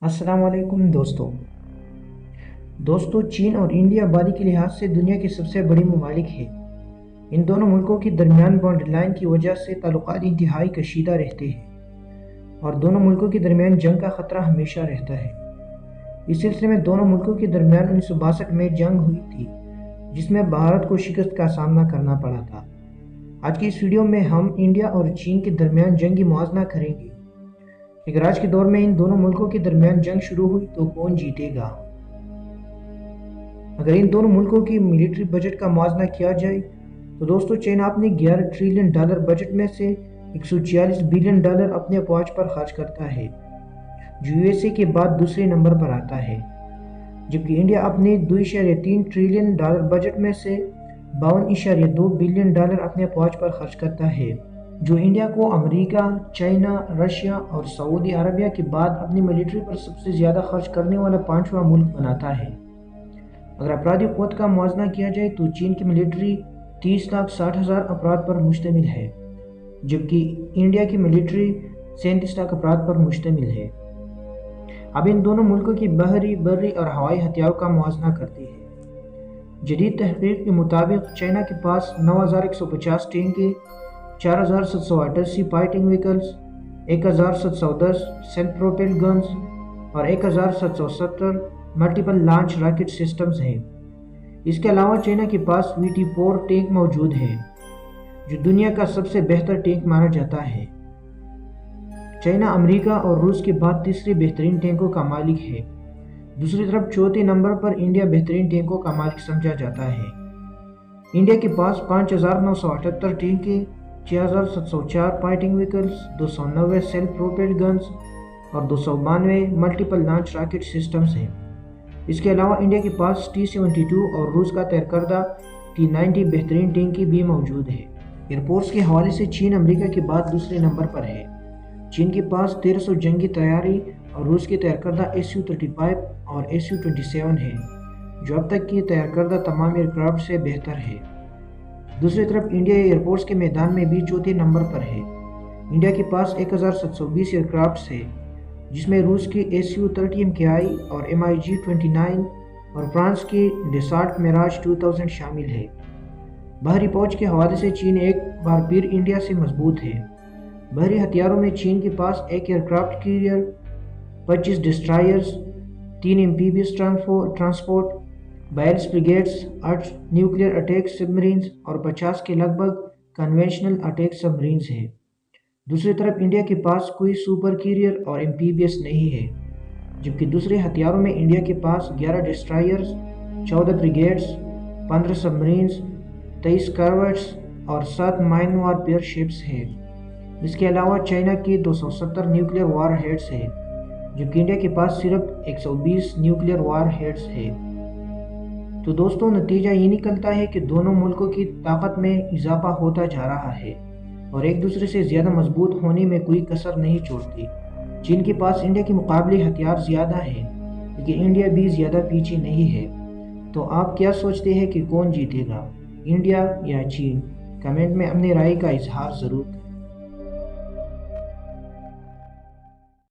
अस्सलाम वालेकुम दोस्तों चीन और इंडिया आबादी के लिहाज से दुनिया के सबसे बड़े ममालिक हैं। इन दोनों मुल्कों के दरमियान बाउंड्री लाइन की वजह से ताल्लुकात इंतहाई कशीदा रहते हैं और दोनों मुल्कों के दरमियान जंग का ख़तरा हमेशा रहता है। इस सिलसिले में दोनों मुल्कों के दरमियान 1962 में जंग हुई थी, जिसमें भारत को शिकस्त का सामना करना पड़ा था। आज की इस वीडियो में हम इंडिया और चीन के दरमियान जंगी मुआवजा करेंगे। अगर आज के दौर में इन दोनों मुल्कों के दरमियान जंग शुरू हुई तो कौन जीतेगा? अगर इन दोनों मुल्कों की मिलिट्री बजट का मुआवजा किया जाए तो दोस्तों चाइना अपने $11 ट्रिलियन बजट में से $146 बिलियन अपने अफवाज पर खर्च करता है, जो यूएसए के बाद दूसरे नंबर पर आता है। जबकि इंडिया अपने $2.3 ट्रिलियन बजट में से $52.2 बिलियन अपने अफवाज पर खर्च करता है, जो इंडिया को अमेरिका, चाइना, रशिया और सऊदी अरबिया के बाद अपनी मिलिट्री पर सबसे ज़्यादा खर्च करने वाला 5वां मुल्क बनाता है। अगर अपराधी क़ुव्वत का मुआवजा किया जाए तो चीन की मिलिट्री 30,60,000 अफराद पर मुश्तमिल है, जबकि इंडिया की मिलिट्री 37 लाख अफराद पर मुश्तमिल है। अब इन दोनों मुल्कों की बहरी, बर्री और हवाई हथियारों का मुआवजा करती है। जदीद तहकीक के मुताबिक चाइना के पास 9,150 टैंकें, 4,788 fighting vehicles, 1,710 self propel guns और 1,770 मल्टीपल लॉन्च रॉकेट सिस्टम्स हैं। इसके अलावा चाइना के पास VT-4 टैंक मौजूद है, जो दुनिया का सबसे बेहतर टैंक माना जाता है। चाइना अमेरिका और रूस के बाद तीसरे बेहतरीन टैंकों का मालिक है। दूसरी तरफ चौथे नंबर पर इंडिया बेहतरीन टैंकों का मालिक समझा जाता है। इंडिया के पास 5,978 टैंकें, 6,704 fighting vehicles, 290 self propelled guns और 292 मल्टीपल लॉन्च रॉकेट सिस्टम्स हैं। इसके अलावा इंडिया के पास T-72 और रूस का तैयार करदा T-90 बेहतरीन टैंकी भी मौजूद है। एयरफोर्स के हवाले से चीन अमेरिका के बाद दूसरे नंबर पर है। चीन के पास 1300 जंगी तैयारी और रूस के तैयार करदा Su-35 और Su-27 है, जो अब तक की तैयार करदा तमाम एयरक्राफ्ट से बेहतर है। दूसरी तरफ इंडिया एयरफोर्स के मैदान में भी चौथे नंबर पर है। इंडिया के पास 1,720 एयरक्राफ्ट है, जिसमें रूस की Su-30 MKI और MiG-29 और फ्रांस की डसॉल्ट मिराज 2000 शामिल है। बहरी फौज के हवाले से चीन एक बार फिर इंडिया से मजबूत है। बहरी हथियारों में चीन के पास एक aircraft carrier, 25 destroyers, 3 amphibious transport, 42 frigates, 8 nuclear attack submarines और 50 के लगभग कन्वेंशनल अटैक सबमरीन्स हैं। दूसरी तरफ इंडिया के पास कोई सुपर कैरियर और एम्फीबियस नहीं है, जबकि दूसरे हथियारों में इंडिया के पास 11 डिस्ट्रॉयर्स, 14 फ्रिगेट्स, 15 सबमरीन्स, 23 कॉर्वेट्स और 7 माइन वारफेयर शिप्स हैं। इसके अलावा चाइना के 270 न्यूक्लियर वार हेड्स हैं, जबकि इंडिया के पास सिर्फ 120 न्यूक्लियर वार हेड्स है। तो दोस्तों नतीजा ये निकलता है कि दोनों मुल्कों की ताकत में इजाफा होता जा रहा है और एक दूसरे से ज़्यादा मजबूत होने में कोई कसर नहीं छोड़ती। चीन के पास इंडिया के मुकाबले हथियार ज़्यादा है, लेकिन इंडिया भी ज़्यादा पीछे नहीं है। तो आप क्या सोचते हैं कि कौन जीतेगा, इंडिया या चीन? कमेंट में अपनी राय का इजहार ज़रूर करें।